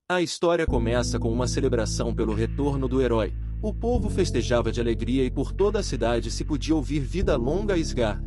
A história começa com uma celebração pelo retorno do herói. O povo festejava de alegria e por toda a cidade se podia ouvir vida longa a Sgar.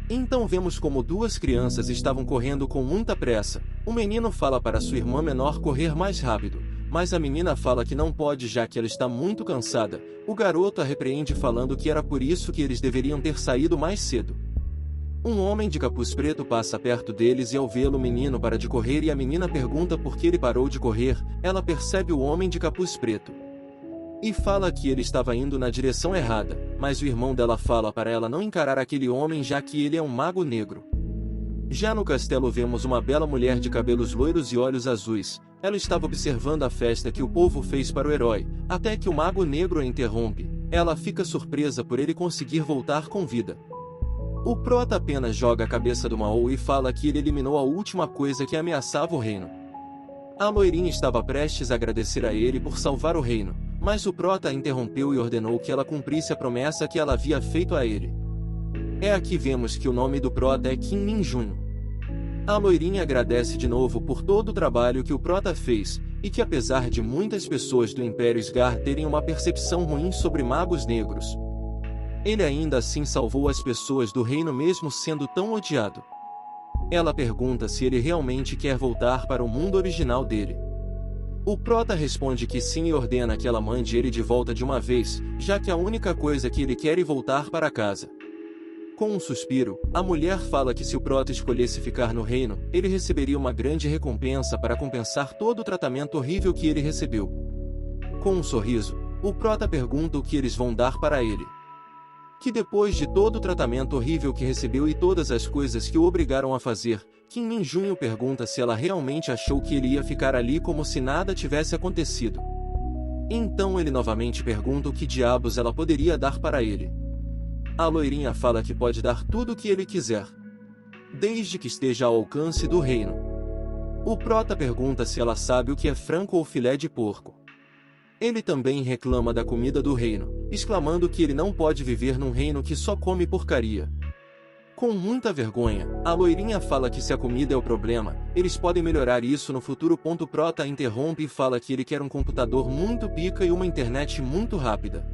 Então vemos como duas crianças estavam correndo com muita pressa. O menino fala para sua irmã menor correr mais rápido, mas a menina fala que não pode já que ela está muito cansada. O garoto a repreende falando que era por isso que eles deveriam ter saído mais cedo. Um homem de capuz preto passa perto deles e ao vê-lo o menino para de correr e a menina pergunta por que ele parou de correr. Ela percebe o homem de capuz preto e fala que ele estava indo na direção errada, mas o irmão dela fala para ela não encarar aquele homem já que ele é um mago negro. Já no castelo vemos uma bela mulher de cabelos loiros e olhos azuis. Ela estava observando a festa que o povo fez para o herói, até que o mago negro a interrompe. Ela fica surpresa por ele conseguir voltar com vida. O prota apenas joga a cabeça do Maou e fala que ele eliminou a última coisa que ameaçava o reino. A loirinha estava prestes a agradecer a ele por salvar o reino, mas o prota a interrompeu e ordenou que ela cumprisse a promessa que ela havia feito a ele. É aqui vemos que o nome do prota é Kim Min Junho. A loirinha agradece de novo por todo o trabalho que o prota fez, e que apesar de muitas pessoas do Império Sgar terem uma percepção ruim sobre magos negros, ele ainda assim salvou as pessoas do reino mesmo sendo tão odiado. Ela pergunta se ele realmente quer voltar para o mundo original dele. O prota responde que sim e ordena que ela mande ele de volta de uma vez, já que a única coisa que ele quer é voltar para casa. Com um suspiro, a mulher fala que se o prota escolhesse ficar no reino, ele receberia uma grande recompensa para compensar todo o tratamento horrível que ele recebeu. Com um sorriso, o prota pergunta o que eles vão dar para ele. Que depois de todo o tratamento horrível que recebeu e todas as coisas que o obrigaram a fazer, Kim Min Junho pergunta se ela realmente achou que ele ia ficar ali como se nada tivesse acontecido. Então ele novamente pergunta o que diabos ela poderia dar para ele. A loirinha fala que pode dar tudo o que ele quiser, desde que esteja ao alcance do reino. O prota pergunta se ela sabe o que é frango ou filé de porco. Ele também reclama da comida do reino, exclamando que ele não pode viver num reino que só come porcaria. Com muita vergonha, a loirinha fala que se a comida é o problema, eles podem melhorar isso no futuro. O prota interrompe e fala que ele quer um computador muito pica e uma internet muito rápida,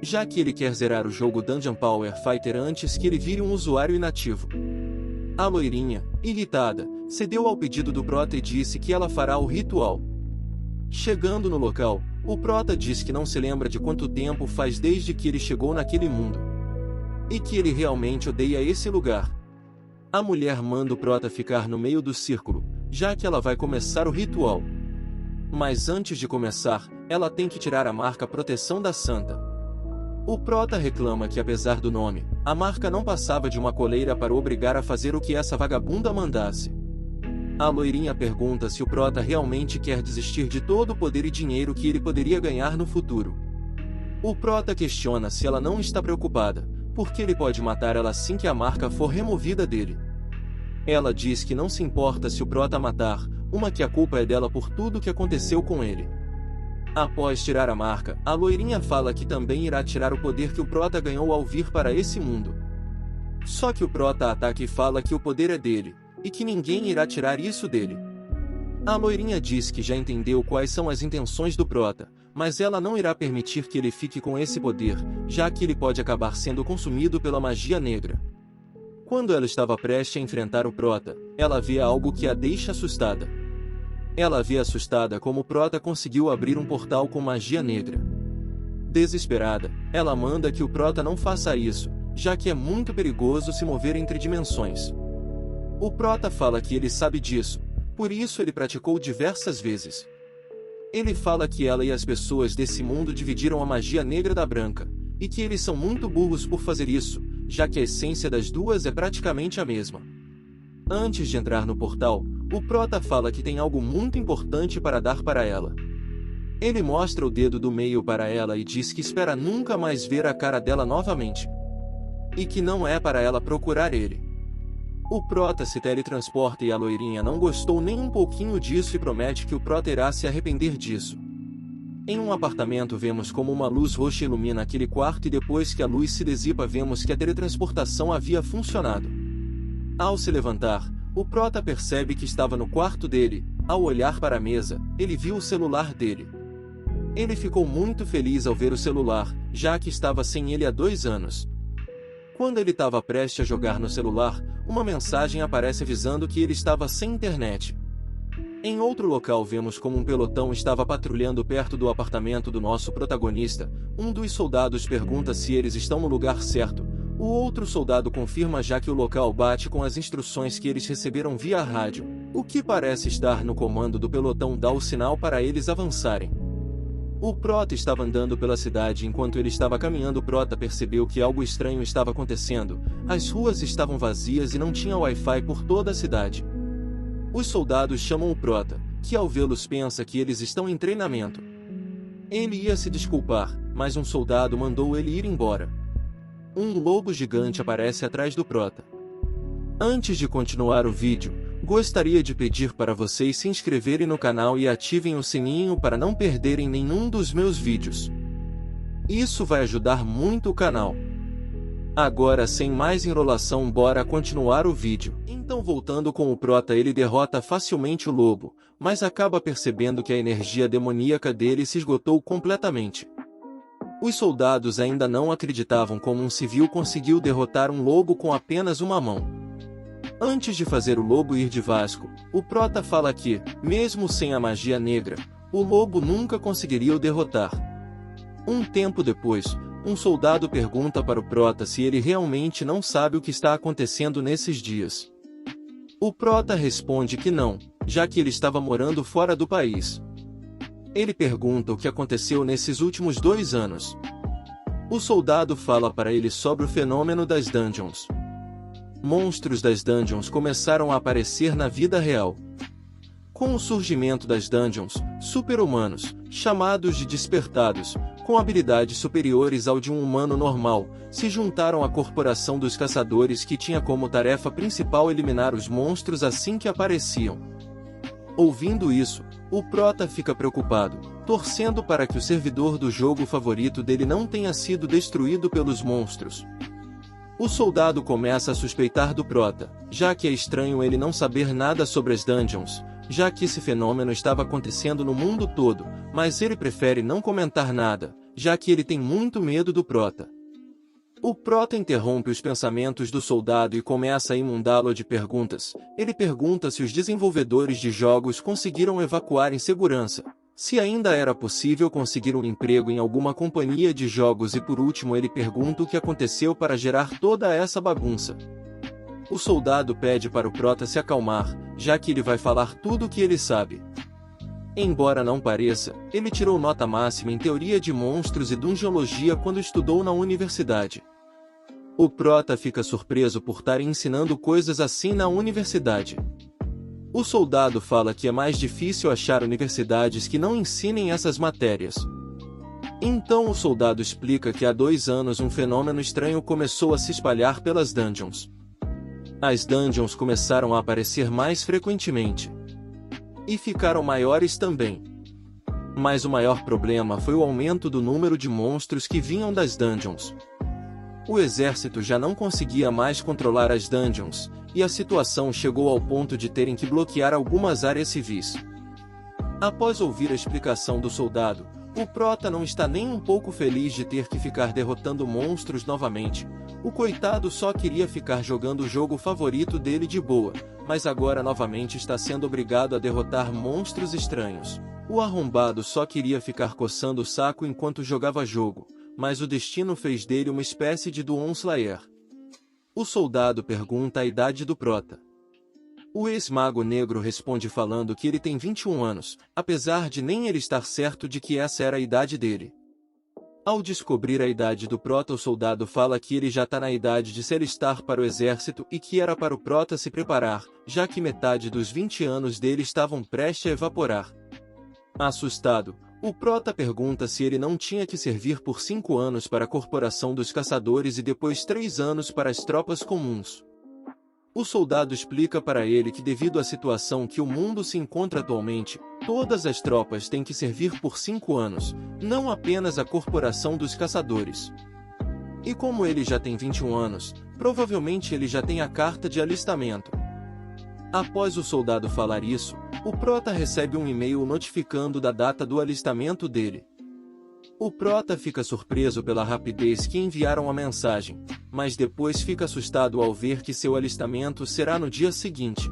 já que ele quer zerar o jogo Dungeon Power Fighter antes que ele vire um usuário inativo. A loirinha, irritada, cedeu ao pedido do prota e disse que ela fará o ritual. Chegando no local, o prota diz que não se lembra de quanto tempo faz desde que ele chegou naquele mundo, e que ele realmente odeia esse lugar. A mulher manda o prota ficar no meio do círculo, já que ela vai começar o ritual. Mas antes de começar, ela tem que tirar a marca Proteção da Santa. O prota reclama que apesar do nome, a marca não passava de uma coleira para o obrigar a fazer o que essa vagabunda mandasse. A loirinha pergunta se o prota realmente quer desistir de todo o poder e dinheiro que ele poderia ganhar no futuro. O prota questiona se ela não está preocupada, porque ele pode matar ela assim que a marca for removida dele. Ela diz que não se importa se o prota matar, que a culpa é dela por tudo que aconteceu com ele. Após tirar a marca, a loirinha fala que também irá tirar o poder que o prota ganhou ao vir para esse mundo. Só que o prota ataca e fala que o poder é dele, e que ninguém irá tirar isso dele. A loirinha diz que já entendeu quais são as intenções do prota, mas ela não irá permitir que ele fique com esse poder, já que ele pode acabar sendo consumido pela magia negra. Quando ela estava prestes a enfrentar o prota, ela vê algo que a deixa assustada. Ela vê assustada como o prota conseguiu abrir um portal com magia negra. Desesperada, ela manda que o prota não faça isso, já que é muito perigoso se mover entre dimensões. O prota fala que ele sabe disso, por isso ele praticou diversas vezes. Ele fala que ela e as pessoas desse mundo dividiram a magia negra da branca, e que eles são muito burros por fazer isso, já que a essência das duas é praticamente a mesma. Antes de entrar no portal, o prota fala que tem algo muito importante para dar para ela. Ele mostra o dedo do meio para ela e diz que espera nunca mais ver a cara dela novamente, e que não é para ela procurar ele. O prota se teletransporta e a loirinha não gostou nem um pouquinho disso e promete que o prota irá se arrepender disso. Em um apartamento vemos como uma luz roxa ilumina aquele quarto e depois que a luz se dissipa vemos que a teletransportação havia funcionado. Ao se levantar, o prota percebe que estava no quarto dele, Ao olhar para a mesa, ele viu o celular dele. Ele ficou muito feliz ao ver o celular, já que estava sem ele há 2 anos. Quando ele estava prestes a jogar no celular, uma mensagem aparece avisando que ele estava sem internet. Em outro local vemos como um pelotão estava patrulhando perto do apartamento do nosso protagonista. Um dos soldados pergunta se eles estão no lugar certo. O outro soldado confirma já que o local bate com as instruções que eles receberam via rádio. O que parece estar no comando do pelotão dá o sinal para eles avançarem. O Prota estava andando pela cidade enquanto ele estava caminhando. O Prota percebeu que algo estranho estava acontecendo. As ruas estavam vazias e não tinha Wi-Fi por toda a cidade. Os soldados chamam o Prota, que ao vê-los pensa que eles estão em treinamento. Ele ia se desculpar, mas um soldado mandou ele ir embora. Um lobo gigante aparece atrás do Prota. Antes de continuar o vídeo, gostaria de pedir para vocês se inscreverem no canal e ativem o sininho para não perderem nenhum dos meus vídeos. Isso vai ajudar muito o canal. Agora, sem mais enrolação, bora continuar o vídeo. Então, voltando com o Prota, ele derrota facilmente o lobo, mas acaba percebendo que a energia demoníaca dele se esgotou completamente. Os soldados ainda não acreditavam como um civil conseguiu derrotar um lobo com apenas uma mão. Antes de fazer o lobo ir de vasco, o Prota fala que, mesmo sem a magia negra, o lobo nunca conseguiria o derrotar. Um tempo depois, um soldado pergunta para o Prota se ele realmente não sabe o que está acontecendo nesses dias. O Prota responde que não, já que ele estava morando fora do país. Ele pergunta o que aconteceu nesses últimos 2 anos. O soldado fala para ele sobre o fenômeno das dungeons. Monstros das dungeons começaram a aparecer na vida real. Com o surgimento das dungeons, super-humanos, chamados de despertados, com habilidades superiores ao de um humano normal, se juntaram à corporação dos caçadores que tinha como tarefa principal eliminar os monstros assim que apareciam. Ouvindo isso, o Prota fica preocupado, torcendo para que o servidor do jogo favorito dele não tenha sido destruído pelos monstros. O soldado começa a suspeitar do Prota, já que é estranho ele não saber nada sobre as dungeons, já que esse fenômeno estava acontecendo no mundo todo, mas ele prefere não comentar nada, já que ele tem muito medo do Prota. O Prota interrompe os pensamentos do soldado e começa a inundá-lo de perguntas. Ele pergunta se os desenvolvedores de jogos conseguiram evacuar em segurança, se ainda era possível conseguir um emprego em alguma companhia de jogos e por último ele pergunta o que aconteceu para gerar toda essa bagunça. O soldado pede para o Prota se acalmar, já que ele vai falar tudo o que ele sabe. Embora não pareça, ele tirou nota máxima em teoria de monstros e dungeologia quando estudou na universidade. O Prota fica surpreso por estar ensinando coisas assim na universidade. O soldado fala que é mais difícil achar universidades que não ensinem essas matérias. Então o soldado explica que há 2 anos um fenômeno estranho começou a se espalhar pelas dungeons. As dungeons começaram a aparecer mais frequentemente. E ficaram maiores também. Mas o maior problema foi o aumento do número de monstros que vinham das dungeons. O exército já não conseguia mais controlar as dungeons, e a situação chegou ao ponto de terem que bloquear algumas áreas civis. Após ouvir a explicação do soldado, o Prota não está nem um pouco feliz de ter que ficar derrotando monstros novamente. O coitado só queria ficar jogando o jogo favorito dele de boa, mas agora novamente está sendo obrigado a derrotar monstros estranhos. O arrombado só queria ficar coçando o saco enquanto jogava jogo, mas o destino fez dele uma espécie de Demon Slayer. O soldado pergunta a idade do Prota. O ex-mago negro responde falando que ele tem 21 anos, apesar de nem ele estar certo de que essa era a idade dele. Ao descobrir a idade do Prota, o soldado fala que ele já está na idade de se alistar para o exército e que era para o Prota se preparar, já que metade dos 20 anos dele estavam prestes a evaporar. Assustado, o Prota pergunta se ele não tinha que servir por 5 anos para a corporação dos caçadores e depois 3 anos para as tropas comuns. O soldado explica para ele que devido à situação que o mundo se encontra atualmente, todas as tropas têm que servir por 5 anos, não apenas a corporação dos caçadores. E como ele já tem 21 anos, provavelmente ele já tem a carta de alistamento. Após o soldado falar isso, o Prota recebe um e-mail notificando da data do alistamento dele. O Prota fica surpreso pela rapidez que enviaram a mensagem, mas depois fica assustado ao ver que seu alistamento será no dia seguinte.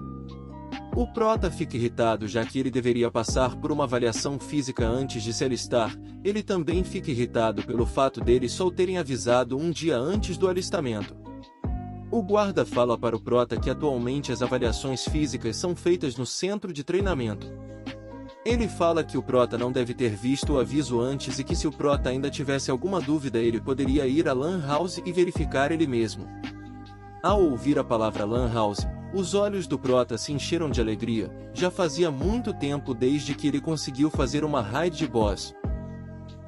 O Prota fica irritado já que ele deveria passar por uma avaliação física antes de se alistar. Ele também fica irritado pelo fato deles só terem avisado um dia antes do alistamento. O guarda fala para o Prota que atualmente as avaliações físicas são feitas no centro de treinamento. Ele fala que o Prota não deve ter visto o aviso antes e que se o Prota ainda tivesse alguma dúvida ele poderia ir à Lan House e verificar ele mesmo. Ao ouvir a palavra Lan House, os olhos do Prota se encheram de alegria. Já fazia muito tempo desde que ele conseguiu fazer uma raid de boss.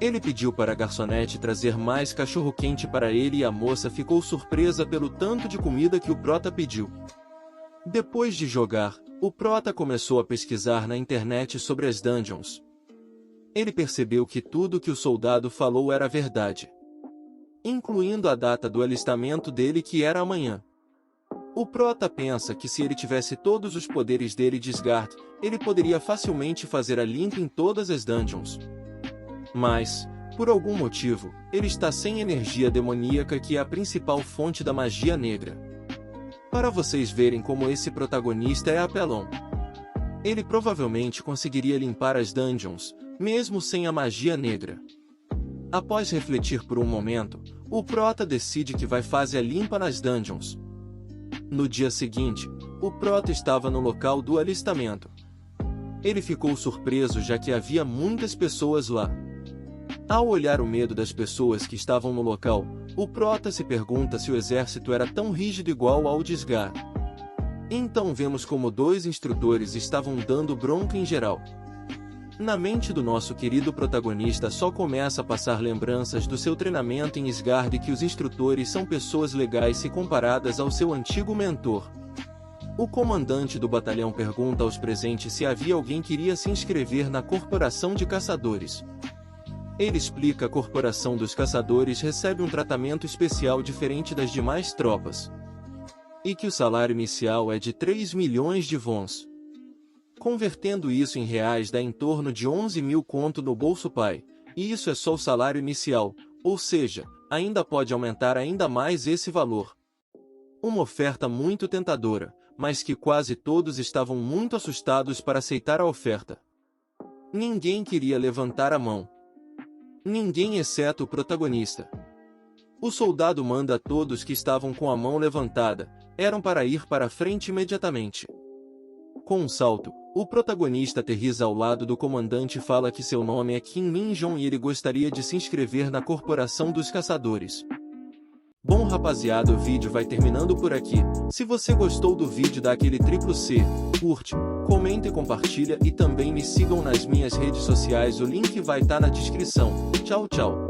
Ele pediu para a garçonete trazer mais cachorro-quente para ele e a moça ficou surpresa pelo tanto de comida que o Prota pediu. Depois de jogar, o Prota começou a pesquisar na internet sobre as dungeons. Ele percebeu que tudo que o soldado falou era verdade, incluindo a data do alistamento dele, que era amanhã. O Prota pensa que se ele tivesse todos os poderes dele de Asgard, ele poderia facilmente fazer a limpa em todas as dungeons. Mas, por algum motivo, ele está sem energia demoníaca, que é a principal fonte da magia negra. Para vocês verem como esse protagonista é apelão. Ele provavelmente conseguiria limpar as dungeons, mesmo sem a magia negra. Após refletir por um momento, o Prota decide que vai fazer a limpa nas dungeons. No dia seguinte, o Prota estava no local do alistamento. Ele ficou surpreso já que havia muitas pessoas lá. Ao olhar o medo das pessoas que estavam no local, o Prota se pergunta se o exército era tão rígido igual ao de Asgard. Então vemos como dois instrutores estavam dando bronca em geral. Na mente do nosso querido protagonista só começa a passar lembranças do seu treinamento em Asgard e que os instrutores são pessoas legais se comparadas ao seu antigo mentor. O comandante do batalhão pergunta aos presentes se havia alguém que iria se inscrever na Corporação de Caçadores. Ele explica que a Corporação dos Caçadores recebe um tratamento especial diferente das demais tropas, e que o salário inicial é de 3 milhões de wons. Convertendo isso em reais dá em torno de 11 mil conto no bolso pai, e isso é só o salário inicial, ou seja, ainda pode aumentar ainda mais esse valor. Uma oferta muito tentadora, mas que quase todos estavam muito assustados para aceitar a oferta. Ninguém queria levantar a mão. Ninguém exceto o protagonista. O soldado manda a todos que estavam com a mão levantada, eram para ir para a frente imediatamente. Com um salto, o protagonista aterriza ao lado do comandante e fala que seu nome é Kim Min-jong e ele gostaria de se inscrever na Corporação dos Caçadores. Bom rapaziada, o vídeo vai terminando por aqui. Se você gostou do vídeo, dá aquele triplo C, curte, comenta e compartilha, e também me sigam nas minhas redes sociais, o link vai estar na descrição. Tchau, tchau.